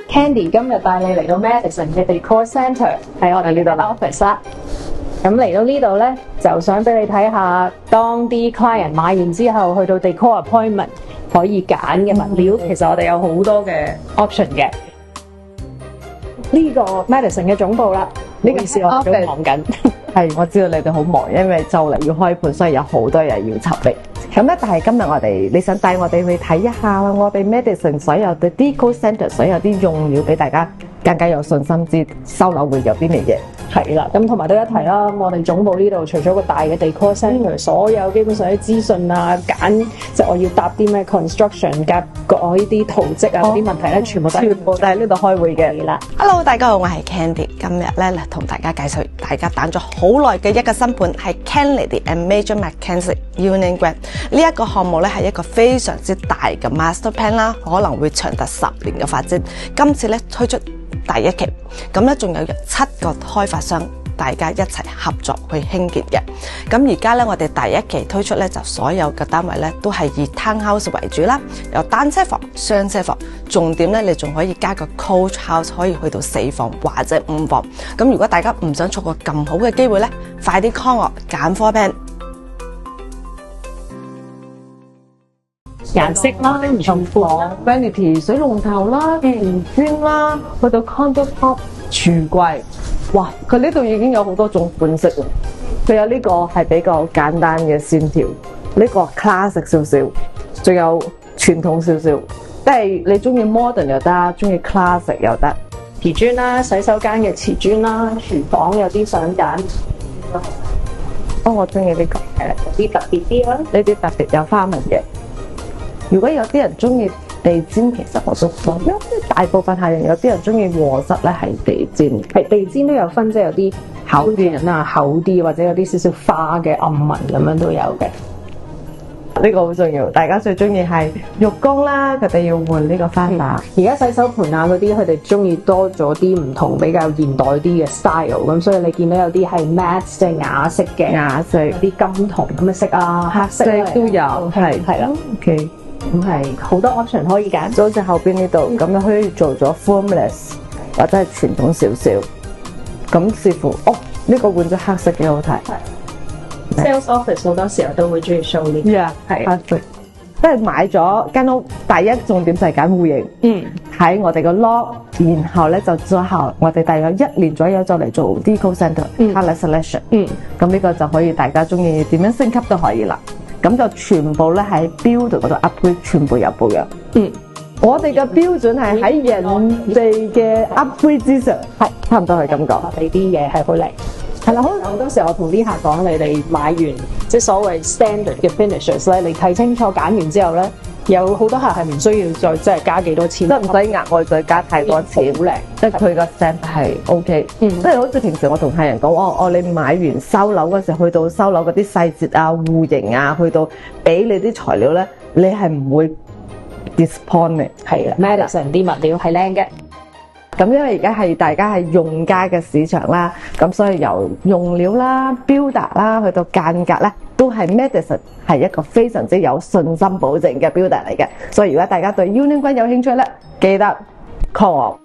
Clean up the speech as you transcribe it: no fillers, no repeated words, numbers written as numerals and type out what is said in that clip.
Candy 今日帶你嚟到 Madison 嘅 Decor Centre 喺我哋呢度 office 啦。咁嚟到呢度咧，就想俾你睇下，當啲 client 買完之後，去到 Decor appointment 可以揀嘅物料，其實我哋有好多嘅 option 嘅。呢個 Madison 嘅總部啦，呢個時我都忙緊。係，我知道你哋好忙，因為就嚟要開盤，所以有好多嘢要籌備。咁咧，但係今日你想帶我哋去睇一下我哋 Madison 所有嘅 Decor Centre 所有啲用料俾大家更加有信心知收樓會有啲咩嘢。係啦，咁同埋都一提啦，我哋總部呢度除咗個大嘅 Decor Centre，所有基本上啲資訊啊，即係我要搭啲咩 construction 夾嗰啲圖則啊嗰啲問題咧，全部都喺呢度開會嘅。啦。Hello， 大家好，我係 Candy， 今日咧同大家介紹大家等咗好耐嘅一個新盤，係 Kennedy and Major Mackenzie Union Grand。呢一個項目咧係一個非常之大嘅 master plan 啦，可能會長達10年嘅發展。今次咧推出第一期，咁咧仲有7個開發商，大家一齊合作去興建嘅。咁而家咧，我哋第一期推出咧，就所有嘅單位咧都係以 townhouse 為主啦，有單車房、雙車房，重點咧你仲可以加個 coach house， 可以去到4房或者5房。咁如果大家唔想錯過咁好嘅機會咧，快啲 call 我揀 floor plan。顏色啦，唔同房 vanity 水龍頭啦、電磚啦，去到 countertop 櫥櫃，哇！佢呢度已經有好多種款式啦。佢有呢個係比較簡單嘅線條，呢個 classic 少少，仲有傳統少少，即係你中意 modern 又得，中意 classic 又得。瓷磚啦，洗手間嘅瓷磚啦，廚房有啲想揀。我中意呢個，係啦，有啲特別啲啦。呢啲特別有花紋嘅。如果有啲人中意地氈，其實我都講，因為大部分客人有啲人中意臥室咧係地氈，係地氈都有分，即係有啲厚啲人啊，厚啲或者有啲少少花嘅暗紋咁樣都有嘅。呢個好重要，大家最中意係浴缸啦，佢哋要換呢個花灑。而家洗手盆啊嗰啲，佢哋中意多咗啲唔同比較現代啲嘅 style， 咁所以你見到有啲係 matte 即係啞色嘅，啞色有啲金銅咁嘅色啊，黑色都有，係啦。OK。咁係好多 option 可以揀，就好似後邊呢度咁樣可以做咗 formless 或者係傳統少少，咁視乎呢個換咗黑色幾好睇。Sales office 好多時候都會中意 show 呢啲，係即係買咗間屋，第一重點就係揀戶型，睇我哋個 lot， 然後咧就之後我哋大約1年左右就嚟做 Decor Centre、color selection，咁呢個就可以大家中意點樣升級都可以啦。咁就全部咧喺 build 嗰度 upgrade， 全部有保養。我哋嘅標準係喺人哋嘅 upgrade 之上，係差唔多係咁講。我哋啲嘢係好靚，係啦。好多時候我同啲客講，你哋買完即係所謂 standard 嘅 finishers 咧，你睇清楚揀完之後咧，有好多客係唔需要再即係加幾多錢，即係唔使額外再加太多錢，好靚。即係佢個 set 係 OK，即係好似平時我同客人講，你買完收樓嗰時候，去到收樓嗰啲細節啊、戶型啊，去到俾你啲材料咧，你係唔會 disappoint 嘅。係啦 ，Madison 啲物料係靚嘅。咁因為而家係大家係用家嘅市場啦，咁所以由用料啦、builder 啦，去到間隔咧，都係 Madison 係一個非常之有信心保證嘅 builder 嚟嘅。所以如果大家對 Union Grand 有興趣咧，記得 call 我。